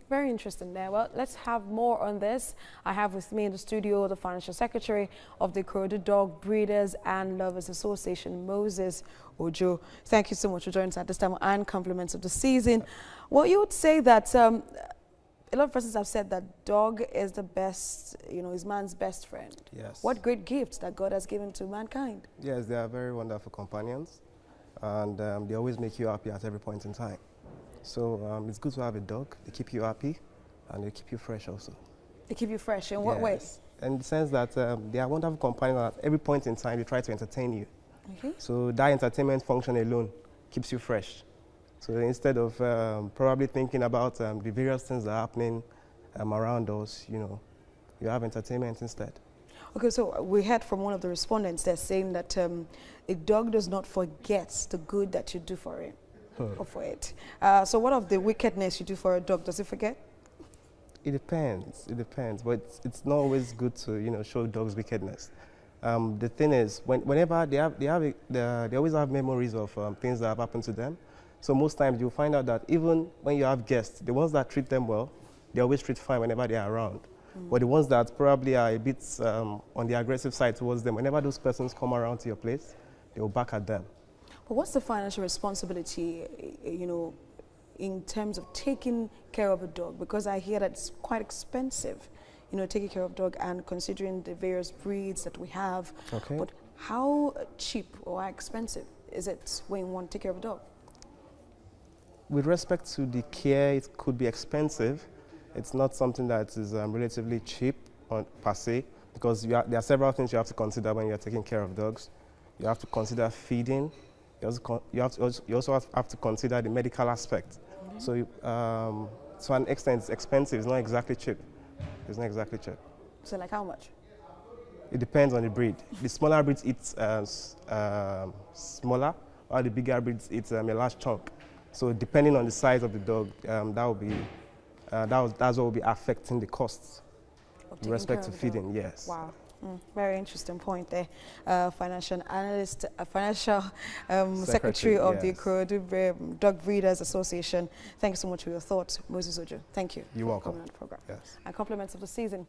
Very interesting there. Well, let's have more on this. I have with me in the studio the Financial Secretary of the Ikorodu Dog Breeders and Lovers Association, Moses Ojo. Thank you so much for joining us at this time and compliments of the season. Well, you would say that a lot of persons have said that dog is the best, is man's best friend. Yes. What great gift that God has given to mankind. Yes, they are very wonderful companions, and they always make you happy at every point in time. So it's good to have a dog. They keep you happy, and they keep you fresh also. They keep you fresh in what way? In the sense that they are wonderful companions. At every point in time, they try to entertain you. Okay. So that entertainment function alone keeps you fresh. So instead of probably thinking about the various things that are happening around us, you have entertainment instead. Okay, so we heard from one of the respondents there saying that a dog does not forget the good that you do for it. Or for it. So what of the wickedness you do for a dog? Does it forget? It depends. It depends. But it's not always good to show dogs wickedness. The thing is, whenever they always have memories of things that have happened to them. So most times you'll find out that even when you have guests, the ones that treat them well, they always treat fine whenever they are around. But the ones that probably are a bit on the aggressive side towards them, whenever those persons come around to your place, they will bark at them. But what's the financial responsibility, in terms of taking care of a dog? Because I hear that it's quite expensive, taking care of a dog, and considering the various breeds that we have. Okay. But how cheap or how expensive is it when you want to take care of a dog? With respect to the care, it could be expensive. It's not something that is relatively cheap per se, because there are several things you have to consider when you're taking care of dogs. You have to consider feeding. You also have to consider the medical aspect. So to an extent, it's expensive. It's not exactly cheap. It's not exactly cheap. So like how much? It depends on the breed. The smaller breeds eat smaller, while the bigger breeds eat a large chunk. So depending on the size of the dog, that's what will be affecting the costs with respect to feeding. Yes. Wow. Very interesting point there. Financial analyst, Financial Secretary of the Ikorodu Dog Breeders Association. Thank you so much for your thoughts, Moses Ojo. Thank you. You're welcome. For coming on the program. Yes. And compliments of the season.